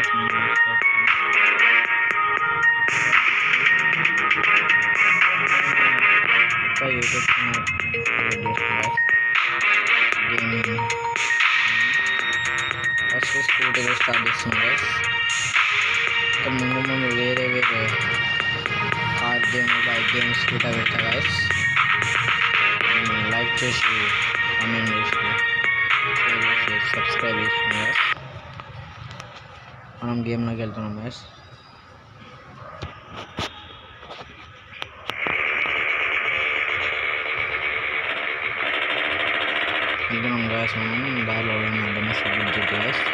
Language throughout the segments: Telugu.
యూట్యూబ్ ఫస్ట్ స్కూటీలో స్టార్ట్ చేస్తున్నాం గైస్. ఇంకా ముందు వేరే కార్ గేమ్, బైక్ గేమ్స్ కూడా పెడతా గైస్. లైక్ చేసి, కామెంట్ చేసి, షేర్ చేసి, సబ్స్క్రైబ్ చేసుకోండి గైస్. మనం గేమ్లోకి వెళ్తున్నాం గైస్. వెళ్తున్నాం గైస్. మనం దారిలో వెంటనే సబ్మిట్ చేయాలి గైస్.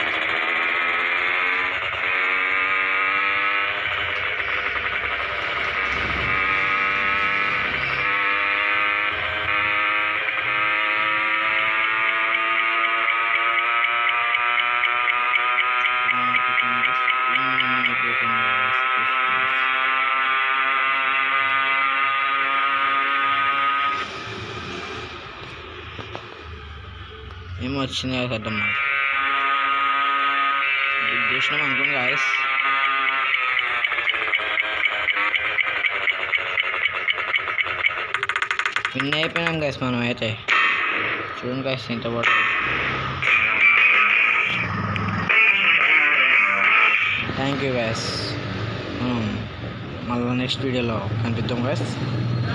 ఏమో వచ్చింది కదా అర్థం చూసినాం అనుకోండి గాయస్. విన్ అయిపోయినాం గాయస్. మనం అయితే చూడండి గాయస్ ఎంత పడుతుంది. Thank you guys. మళ్ళీ నెక్స్ట్ వీడియోలో కనిపిద్దాం గాయస్.